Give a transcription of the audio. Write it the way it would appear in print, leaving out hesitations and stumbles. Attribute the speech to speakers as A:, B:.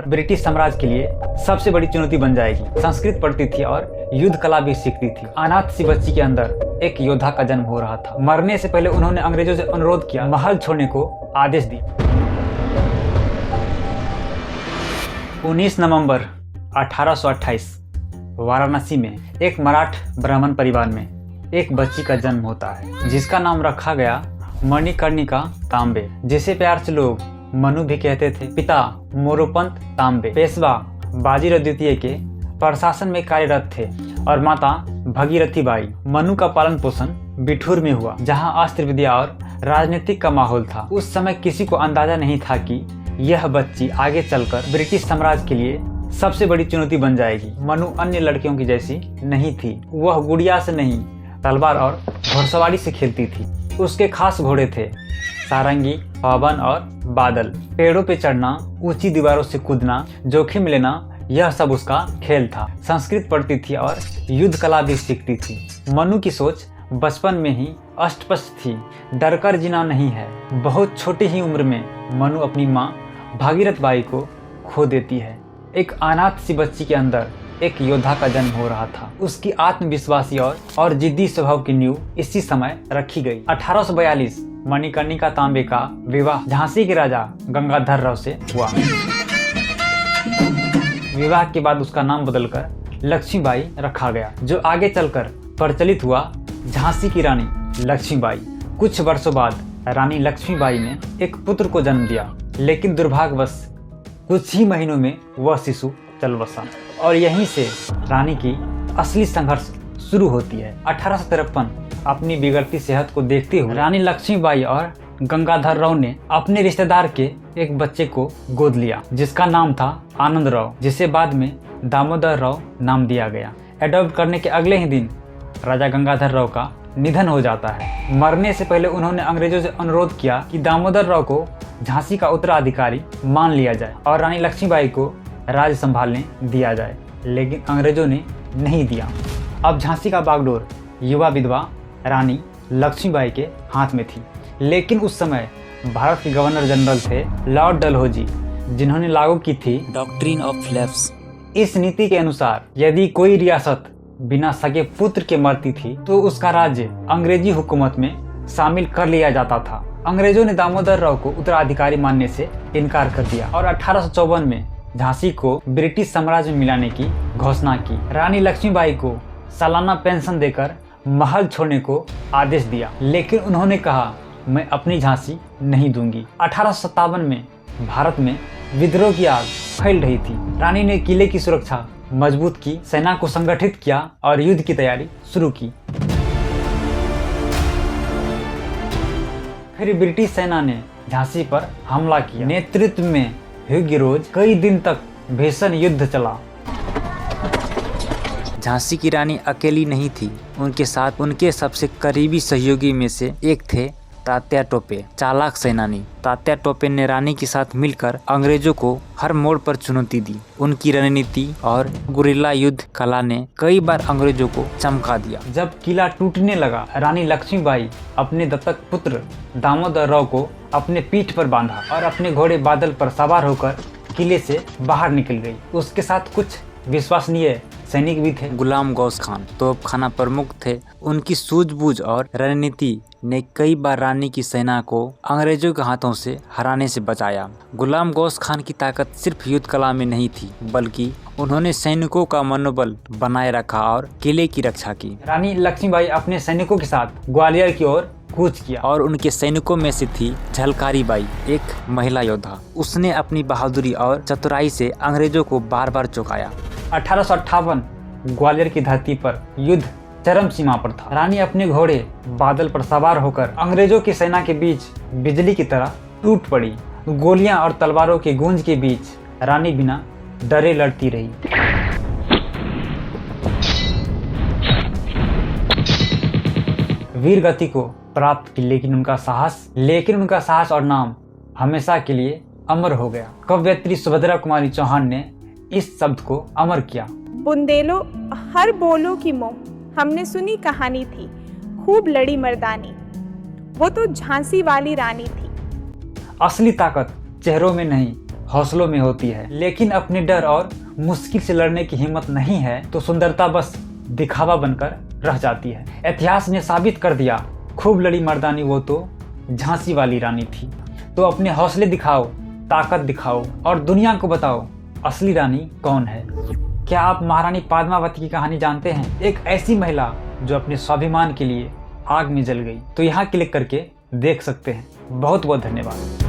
A: British साम्राज्य के लिए सबसे बड़ी चुनौती बन जाएगी। संस्कृत पढ़ती थी और युद्ध कला भी सीखती थी। अनाथ सी बच्ची के अंदर एक योद्धा का जन्म हो रहा था। मरने से पहले उन्होंने अंग्रेजों से अनुरोध किया, महल छोड़ने को आदेश दिया। 19 नवंबर 1828 वाराणसी में एक मराठ ब्राह्मण परिवार में एक बच्ची का जन्म होता है, जिसका नाम रखा गया मणिकर्णिका तांबे, जिसे प्यार से लोग मनु भी कहते थे। पिता मोरोपंत तांबे पेशवा बाजीराव द्वितीय के प्रशासन में कार्यरत थे और माता भगीरथी बाई। मनु का पालन पोषण बिठूर में हुआ, जहां अस्त्र विद्या और राजनीतिक का माहौल था। उस समय किसी को अंदाजा नहीं था कि यह बच्ची आगे चलकर ब्रिटिश साम्राज्य के लिए सबसे बड़ी चुनौती बन जाएगी। मनु अन्य लड़कियों की जैसी नहीं थी। वह गुड़िया से नहीं, तलवार और घुड़सवारी से खेलती थी। उसके खास घोड़े थे सारंगी, पवन और बादल। पेड़ों पे चढ़ना, ऊंची दीवारों से कूदना, जोखिम लेना, यह सब उसका खेल था। संस्कृत पढ़ती थी और युद्ध कला भी सीखती थी। मनु की सोच बचपन में ही अस्पष्ट थी। डरकर जीना नहीं है। बहुत छोटी ही उम्र में मनु अपनी माँ भागीरथ बाई को खो देती है। एक अनाथ सी बच्ची के अंदर एक योद्धा का जन्म हो रहा था। उसकी आत्मविश्वासी और जिद्दी स्वभाव की नींव इसी समय रखी गई। 1842 मणिकर्णिका तांबे का विवाह झांसी के राजा गंगाधर राव से हुआ। विवाह के बाद उसका नाम बदलकर लक्ष्मीबाई रखा गया, जो आगे चलकर प्रचलित हुआ झांसी की रानी लक्ष्मीबाई। कुछ वर्षों बाद रानी लक्ष्मीबाई ने एक पुत्र को जन्म दिया, लेकिन दुर्भाग्यवश कुछ ही महीनों में वह शिशु चल बसा और यहीं से रानी की असली संघर्ष शुरू होती है। 1853 अपनी बिगड़ती सेहत को देखते हुए रानी लक्ष्मीबाई और गंगाधर राव ने अपने रिश्तेदार के एक बच्चे को गोद लिया, जिसका नाम था आनंद राव, जिसे बाद में दामोदर राव नाम दिया गया। एडॉप्ट करने के अगले ही दिन राजा गंगाधर राव का निधन हो जाता है। मरने से पहले उन्होंने अंग्रेजों से अनुरोध किया कि दामोदर राव को झांसी का उत्तराधिकारी मान लिया जाए और रानी लक्ष्मीबाई को राज्य संभालने दिया जाए, लेकिन अंग्रेजों ने नहीं दिया। अब झांसी का बागडोर युवा विधवा रानी लक्ष्मीबाई के हाथ में थी, लेकिन उस समय भारत के गवर्नर जनरल थे लॉर्ड डलहौजी, जिन्होंने लागू की थी डॉक्ट्रिन ऑफ लैप्स। इस नीति के अनुसार यदि कोई रियासत बिना सगे पुत्र के मरती थी तो उसका राज्य अंग्रेजी हुकूमत में शामिल कर लिया जाता था। अंग्रेजों ने दामोदर राव को उत्तराधिकारी मानने से इनकार कर दिया और 1854 में झांसी को ब्रिटिश साम्राज्य में मिलाने की घोषणा की। रानी लक्ष्मीबाई को सालाना पेंशन देकर महल छोड़ने को आदेश दिया, लेकिन उन्होंने कहा, मैं अपनी झांसी नहीं दूंगी। 1857 में भारत में विद्रोह की आग फैल रही थी। रानी ने किले की सुरक्षा मजबूत की, सेना को संगठित किया और युद्ध की तैयारी शुरू की। फिर ब्रिटिश सेना ने झांसी पर हमला किया। नेतृत्व में ह्यूग रोज कई दिन तक भीषण युद्ध चला।
B: झांसी की रानी अकेली नहीं थी, उनके साथ उनके सबसे करीबी सहयोगी में से एक थे तात्या टोपे, चालाक सेनानी। तात्या टोपे ने रानी के साथ मिलकर अंग्रेजों को हर मोड़ पर चुनौती दी। उनकी रणनीति और गुरिल्ला युद्ध कला ने कई बार अंग्रेजों को चमका दिया।
A: जब किला टूटने लगा, रानी लक्ष्मीबाई अपने दत्तक पुत्र दामोदर राव को अपने पीठ पर बांधा और अपने घोड़े बादल पर सवार होकर किले से बाहर निकल गई। उसके साथ कुछ विश्वसनीय सैनिक भी थे।
B: गुलाम गौस खान तोपखाना प्रमुख थे। उनकी सूझबूझ और रणनीति ने कई बार रानी की सेना को अंग्रेजों के हाथों से हराने से बचाया। गुलाम गौस खान की ताकत सिर्फ युद्ध कला में नहीं थी, बल्कि उन्होंने सैनिकों का मनोबल बनाए रखा और किले की रक्षा की।
A: रानी लक्ष्मीबाई अपने सैनिकों के साथ ग्वालियर की ओर कूच किया
B: और उनके सैनिकों में से थी झलकारी बाई, एक महिला योद्धा। उसने अपनी बहादुरी और चतुराई से अंग्रेजों को बार बार चौंकाया।
A: 1858 ग्वालियर की धरती पर युद्ध चरम सीमा पर था। रानी अपने घोड़े बादल पर सवार होकर अंग्रेजों की सेना के बीच बिजली की तरह टूट पड़ी। गोलियां और तलवारों की गूंज के बीच रानी बिना डरे लड़ती रही। वीर गति को प्राप्त की, लेकिन उनका साहस और नाम हमेशा के लिए अमर हो गया। कवयित्री सुभद्रा कुमारी चौहान ने इस शब्द को अमर किया।
C: बुंदेलो हर बोलो की मोह, हमने सुनी कहानी थी, खूब लड़ी मर्दानी, वो तो झांसी वाली रानी थी।
A: असली ताकत चेहरों में नहीं, हौसलों में होती है, लेकिन अपने डर और मुश्किल से लड़ने की हिम्मत नहीं है तो सुंदरता बस दिखावा बनकर रह जाती है। इतिहास ने साबित कर दिया, खूब लड़ी मर्दानी वो तो झांसी वाली रानी थी। तो अपने हौसले दिखाओ, ताकत दिखाओ और दुनिया को बताओ असली रानी कौन है। क्या आप महारानी पद्मावती की कहानी जानते हैं? एक ऐसी महिला जो अपने स्वाभिमान के लिए आग में जल गई। तो यहाँ क्लिक करके देख सकते हैं। बहुत बहुत धन्यवाद।